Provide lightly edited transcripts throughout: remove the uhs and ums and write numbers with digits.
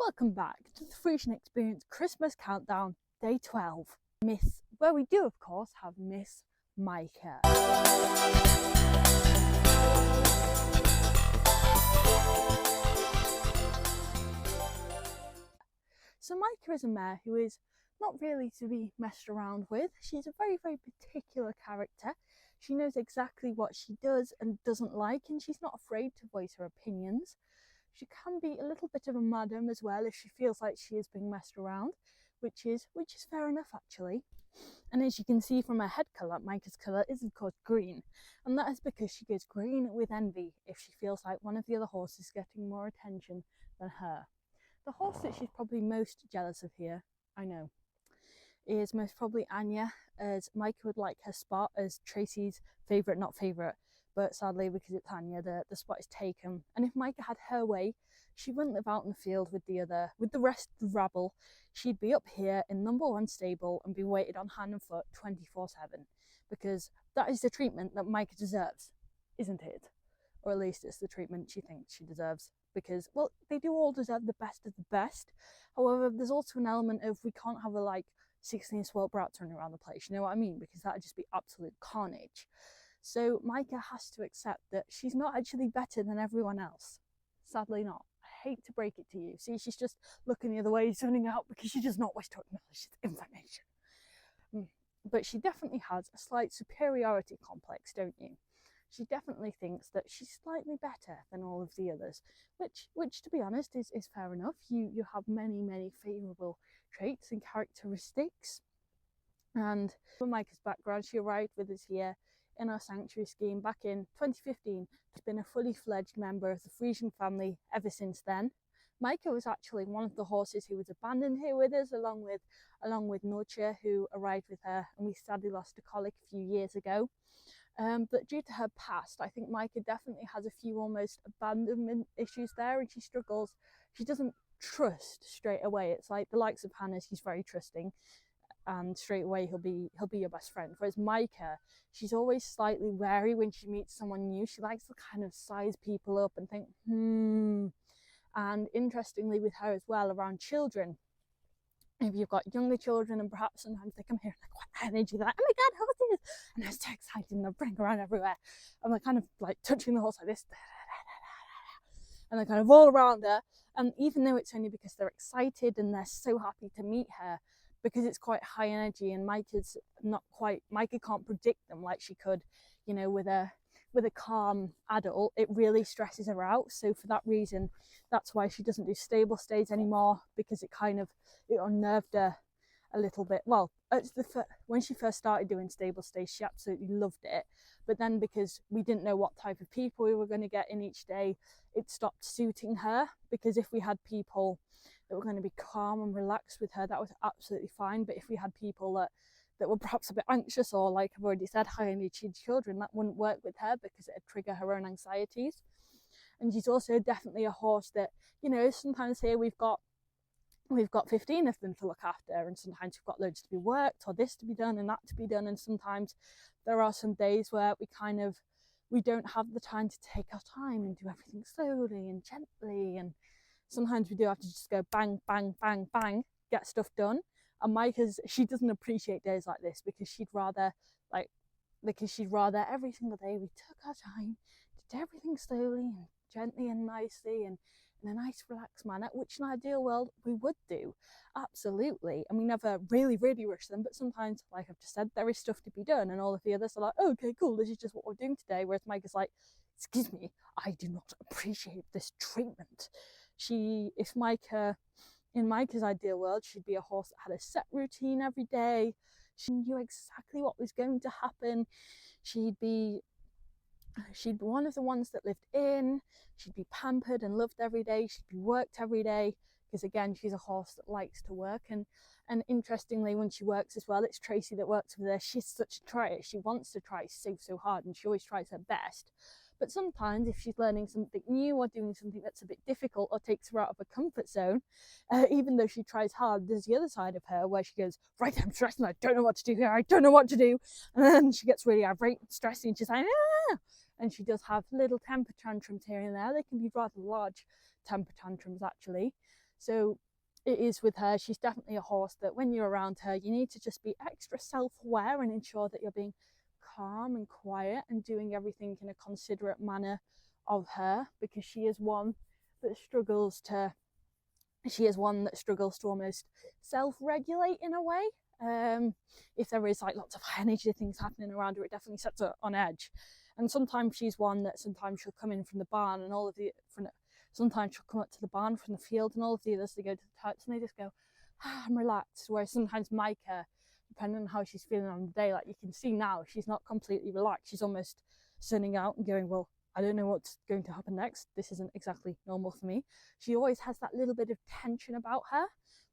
Welcome back to the Friesian Experience Christmas Countdown, Day 12. Where we do, of course, have Miss Maaike. So Maaike is a mare who is not really to be messed around with. She's a very, very particular character. She knows exactly what she does and doesn't like, and she's not afraid to voice her opinions. She can be a little bit of a madam as well if she feels like she is being messed around, which is fair enough actually. And as you can see from her head colour, Maaike's colour is of course green, and that is because she goes green with envy if she feels like one of the other horses is getting more attention than her. The horse that she's probably most jealous of here, I know, is most probably Anya, as Maaike would like her spot as Tracy's favourite, not favourite, but sadly because it's Anya, the spot is taken. And if Maaike had her way, she wouldn't live out in the field with the rest of the rabble. She'd be up here in number one stable and be waited on hand and foot 24/7, because that is the treatment that Maaike deserves, isn't it? Or at least it's the treatment she thinks she deserves, because, well, they do all deserve the best of the best. However, there's also an element of we can't have a 16 spoiled brats running around the place, you know what I mean? Because that would just be absolute carnage. So Maaike has to accept that she's not actually better than everyone else. Sadly not. I hate to break it to you. See, she's just looking the other way, zoning out, because she does not wish to acknowledge this information. But she definitely has a slight superiority complex, don't you? She definitely thinks that she's slightly better than all of the others, which to be honest is fair enough. You have many favourable traits and characteristics. And for Maaike's background, she arrived with us here in our sanctuary scheme back in 2015. She's been a fully fledged member of the Friesian family ever since then. Maaike was actually one of the horses who was abandoned here with us, along with Nurture, who arrived with her, and we sadly lost to colic a few years ago. But due to her past, I think Maaike definitely has a few almost abandonment issues there, and she struggles. She doesn't trust straight away. It's like the likes of Hannah, she's very trusting, and straight away he'll be your best friend. Whereas Maaike, she's always slightly wary when she meets someone new. She likes to kind of size people up and think, And interestingly with her as well, around children, if you've got younger children and perhaps sometimes they come here and like, what energy, they're like, oh my god, horses, and they're so excited and they're running around everywhere, and they're kind of like touching the horse like this, and they're kind of all around her. And even though it's only because they're excited and they're so happy to meet her, because it's quite high energy, and Maaike can't predict them like she could, you know, with a calm adult. It really stresses her out. So for that reason, that's why she doesn't do stable stays anymore, because it unnerved her a little bit. Well, when she first started doing stable stays, she absolutely loved it. But then because we didn't know what type of people we were going to get in each day, it stopped suiting her, because if we had people that were going to be calm and relaxed with her, that was absolutely fine. But if we had people that were perhaps a bit anxious, or like I've already said, high energy children, that wouldn't work with her, because it'd trigger her own anxieties. And she's also definitely a horse that, you know, sometimes here we've got 15 of them to look after, and sometimes we've got loads to be worked, or this to be done and that to be done, and sometimes there are some days where we don't have the time to take our time and do everything slowly and gently, and sometimes we do have to just go bang bang bang bang, get stuff done. And Maaike, she doesn't appreciate days like this, because she'd rather every single day we took our time, did everything slowly and gently and nicely and in a nice relaxed manner, which in an ideal world we would do, absolutely. And we never really rush them, but sometimes, like I've just said, there is stuff to be done, and all of the others are like, oh, okay, cool, this is just what we're doing today. Whereas Maaike's like, excuse me, I do not appreciate this treatment. In Maaike's ideal world, she'd be a horse that had a set routine every day. She knew exactly what was going to happen. She'd be one of the ones that lived in. She'd be pampered and loved every day. She'd be worked every day, because again, she's a horse that likes to work. And interestingly, when she works as well, it's Tracy that works with her. She's such a tryer. She wants to try so hard, and she always tries her best. But sometimes if she's learning something new or doing something that's a bit difficult or takes her out of her comfort zone, even though she tries hard, there's the other side of her where she goes, right, I'm stressed and I don't know what to do here, I don't know what to do. And then she gets really irate and stressy, and she's like, ah! And she does have little temper tantrums here and there. They can be rather large temper tantrums actually. So it is with her. She's definitely a horse that when you're around her, you need to just be extra self-aware and ensure that you're being calm and quiet and doing everything in a considerate manner of her, because she is one that struggles to almost self-regulate in a way. If there is like lots of energy things happening around her, it definitely sets her on edge. And sometimes she's one that sometimes she'll come in from the barn and all of the sometimes she'll come up to the barn from the field and all of the others, they go to the types and they just go, I'm relaxed. Whereas sometimes Maaike, depending on how she's feeling on the day, like you can see now, she's not completely relaxed. She's almost zoning out and going, well, I don't know what's going to happen next. This isn't exactly normal for me. She always has that little bit of tension about her,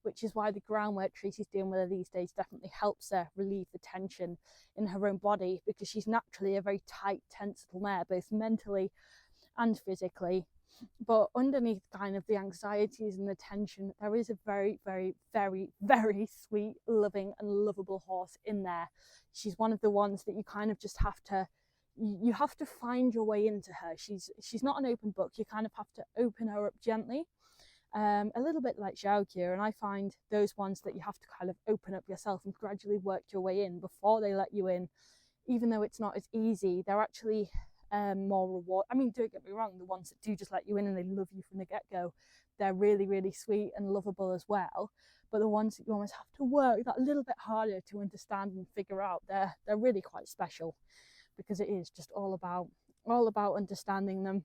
which is why the groundwork Tracy's doing with her these days definitely helps her relieve the tension in her own body, because she's naturally a very tight, tense little mare, both mentally and physically. But underneath kind of the anxieties and the tension, there is a very, very, very, very sweet, loving and lovable horse in there. She's one of the ones that you kind of just have to find your way into her. She's not an open book. You kind of have to open her up gently, a little bit like Xiaoqia. And I find those ones that you have to kind of open up yourself and gradually work your way in before they let you in. Even though it's not as easy, they're actually more reward. I mean, don't get me wrong, the ones that do just let you in and they love you from the get-go, they're really, really sweet and lovable as well. But the ones that you almost have to work that little bit harder to understand and figure out, they're really quite special, because it is just all about understanding them.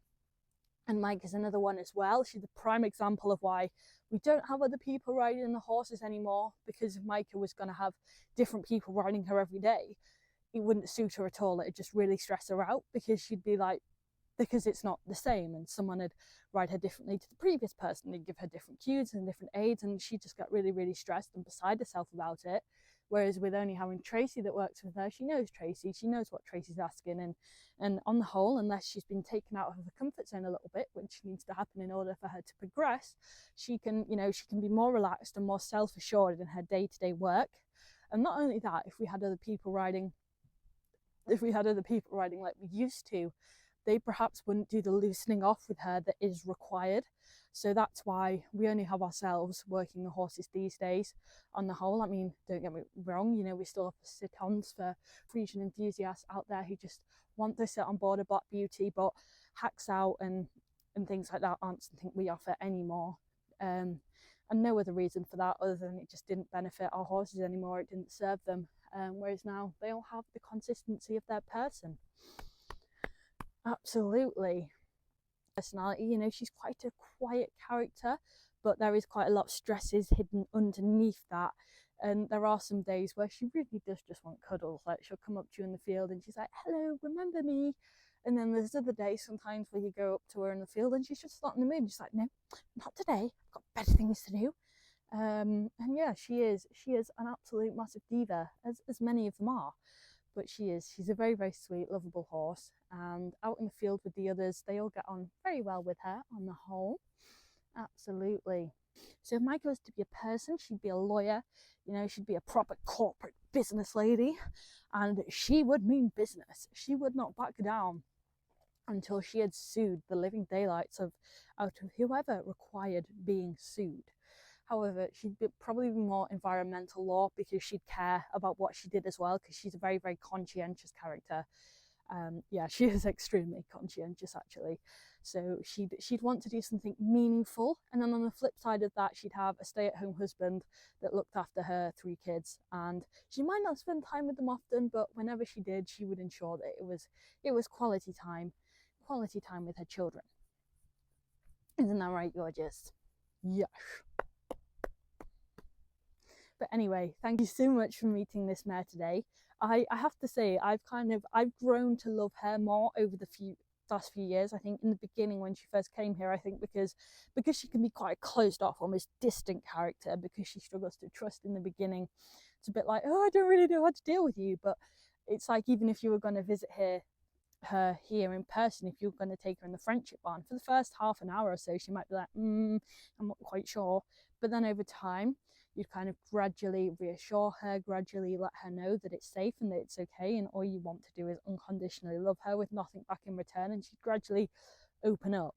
And Maaike is another one as well. She's a prime example of why we don't have other people riding the horses anymore, because if Maaike was going to have different people riding her every day, it wouldn't suit her at all. It'd just really stress her out, because she'd be like, because it's not the same, and someone would ride her differently to the previous person. They'd give her different cues and different aids, and she'd just get really, really stressed and beside herself about it. Whereas with only having Tracy that works with her, she knows Tracy, she knows what Tracy's asking, and on the whole, unless she's been taken out of her comfort zone a little bit, which needs to happen in order for her to progress, she can be more relaxed and more self-assured in her day-to-day work. And not only that, if we had other people riding like we used to, they perhaps wouldn't do the loosening off with her that is required. So that's why we only have ourselves working the horses these days on the whole. I mean, don't get me wrong, we still have sit-ons for Friesian enthusiasts out there who just want to sit on board a Black Beauty, but hacks out and things like that aren't something we offer anymore. And no other reason for that other than it just didn't benefit our horses anymore. It didn't serve them. Whereas now they all have the consistency of their person. Absolutely. Personality, she's quite a quiet character, but there is quite a lot of stresses hidden underneath that. And there are some days where she really does just want cuddles. Like, she'll come up to you in the field and she's like, hello, remember me? And then there's other days sometimes where you go up to her in the field and she's just not in the mood. She's like, no, not today, I've got better things to do. And yeah, she is an absolute massive diva, as many of them are. But she's a very, very sweet, lovable horse. And out in the field with the others, they all get on very well with her on the whole. Absolutely. So if Maaike was to be a person, she'd be a lawyer. She'd be a proper corporate business lady. And she would mean business. She would not back down until she had sued the living daylights out of whoever required being sued. However, she'd probably be more environmental law, because she'd care about what she did as well, because she's a very, very conscientious character. Yeah, she is extremely conscientious, actually. So she'd want to do something meaningful. And then on the flip side of that, she'd have a stay-at-home husband that looked after her 3 kids. And she might not spend time with them often, but whenever she did, she would ensure that it was quality time with her children. Isn't that right, gorgeous? Yes. But anyway, thank you so much for meeting this mare today. I have to say, I've grown to love her more over the last few years. I think in the beginning when she first came here, I think because she can be quite a closed off, almost distant character, because she struggles to trust in the beginning. It's a bit like, oh, I don't really know how to deal with you. But it's like, even if you were going to visit her here in person, if you're going to take her in the friendship barn, for the first half an hour or so, she might be like, I'm not quite sure. But then over time, you'd kind of gradually reassure her, gradually let her know that it's safe and that it's okay, and all you want to do is unconditionally love her with nothing back in return, and she'd gradually open up.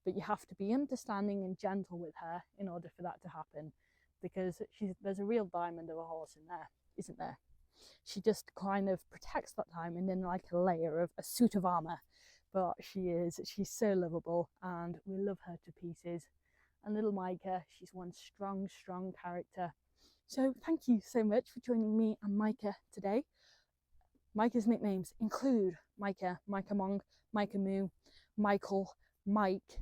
but you have to be understanding and gentle with her in order for that to happen, because there's a real diamond of a horse in there, isn't there? She just kind of protects that diamond in like a layer of a suit of armor, but she's so lovable and we love her to pieces. And little Maaike, she's one strong character. So thank you so much for joining me and Maaike today. Maaike's nicknames include Maaike, Maaike Mong, Maaike Moo, Michael, Mike,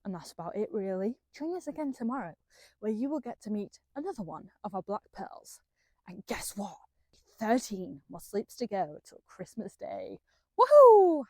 and that's about it really. Join us again tomorrow, where you will get to meet another one of our black pearls. And guess what? 13 more sleeps to go till Christmas Day. Woohoo!